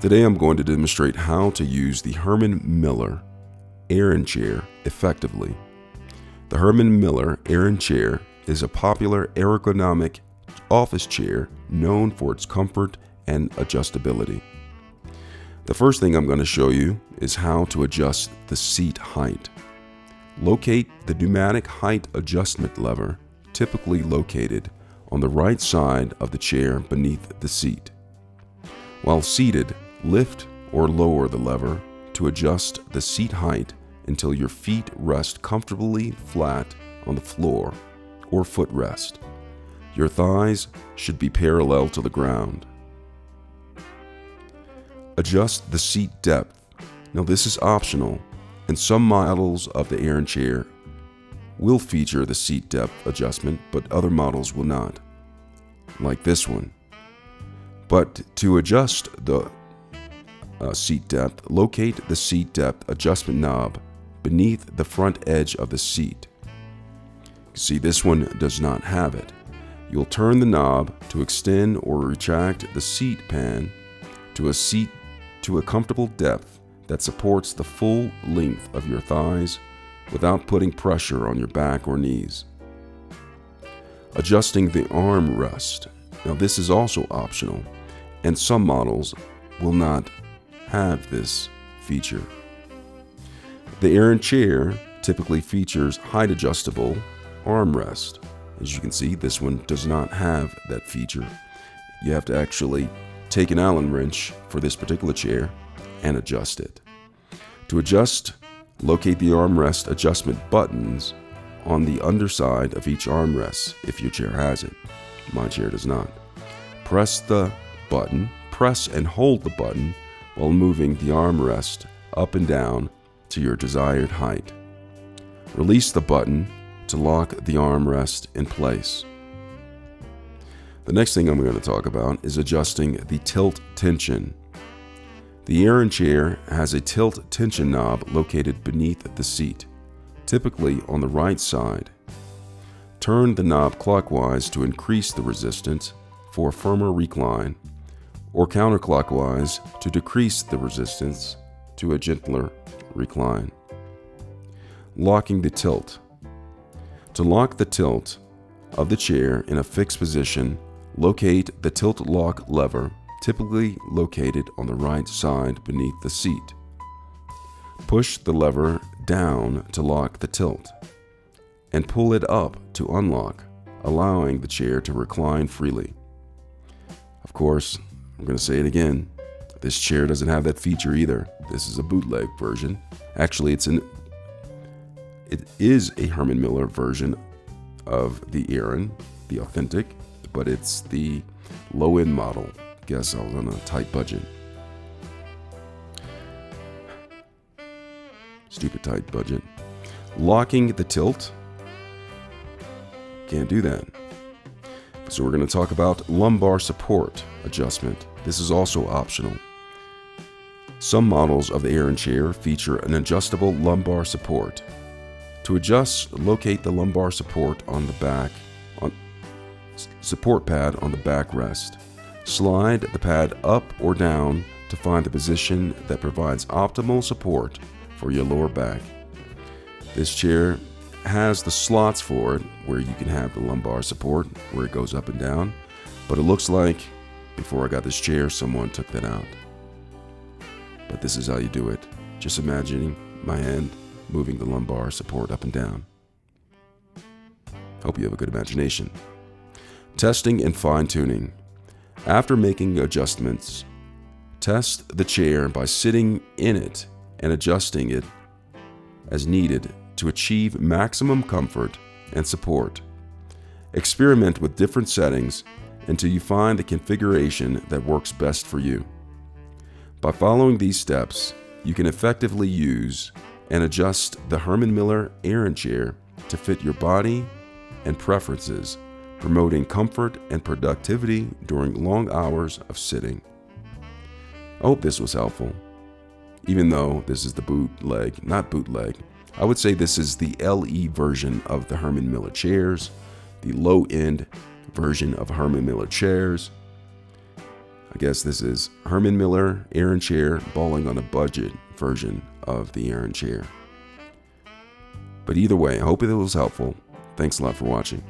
Today I'm going to demonstrate how to use the Herman Miller Aran chair effectively. The Herman Miller Aran chair is a popular ergonomic office chair known for its comfort and adjustability. The first thing I'm going to show you is how to adjust the seat height. Locate the pneumatic height adjustment lever, typically located on the right side of the chair beneath the seat. While seated, lift or lower the lever to adjust the seat height until your feet rest comfortably flat on the floor or footrest. Your thighs should be parallel to the ground. Adjust the seat depth. Now this is optional, and some models of the Aran chair will feature the seat depth adjustment, but other models will not, like this one. But to adjust the seat depth, locate the seat depth adjustment knob beneath the front edge of the seat. See, this one does not have it. You'll turn the knob to extend or retract the seat pan to a comfortable depth that supports the full length of your thighs without putting pressure on your back or knees. Adjusting the arm rest. Now this is also optional, and some models will not have this feature. The Aran chair typically features height adjustable armrest. As you can see, this one does not have that feature. You have to actually take an Allen wrench for this particular chair and adjust it. To adjust, locate the armrest adjustment buttons on the underside of each armrest if your chair has it. My chair does not. Press the button, press and hold the button while moving the armrest up and down to your desired height. Release the button to lock the armrest in place. The next thing I'm going to talk about is adjusting the tilt tension. The Aran chair has a tilt tension knob located beneath the seat, typically on the right side. Turn the knob clockwise to increase the resistance for a firmer recline, or counterclockwise to decrease the resistance to a gentler recline. Locking the tilt. To lock the tilt of the chair in a fixed position, locate the tilt lock lever, typically located on the right side beneath the seat. Push the lever down to lock the tilt, and pull it up to unlock, allowing the chair to recline freely. Of course, I'm going to say it again, this chair doesn't have that feature either. This is a bootleg version. Actually, it is a Herman Miller version of the Aran, the authentic, but it's the low-end model. Guess I was on a tight budget. Stupid tight budget. Locking the tilt. Can't do that. So we're going to talk about lumbar support adjustment. This is also optional. Some models of the Aran chair feature an adjustable lumbar support. To adjust, locate the lumbar support on the back support pad on the backrest. Slide the pad up or down to find the position that provides optimal support for your lower back. This chair has the slots for it where you can have the lumbar support where it goes up and down, but it looks like before I got this chair someone took that out. But this is how you do it. Just imagining my hand moving the lumbar support up and down. Hope you have a good imagination. Testing and fine-tuning. After making adjustments, test the chair by sitting in it and adjusting it as needed to achieve maximum comfort and support. Experiment with different settings until you find the configuration that works best for you. By following these steps, you can effectively use and adjust the Herman Miller Aran chair to fit your body and preferences, promoting comfort and productivity during long hours of sitting. I hope this was helpful. Even though this is the not bootleg, I would say this is the LE version of the Herman Miller chairs, the low-end version of Herman Miller chairs. I guess this is Herman Miller Aeron chair balling on a budget version of the Aeron chair. But either way, I hope it was helpful. Thanks a lot for watching.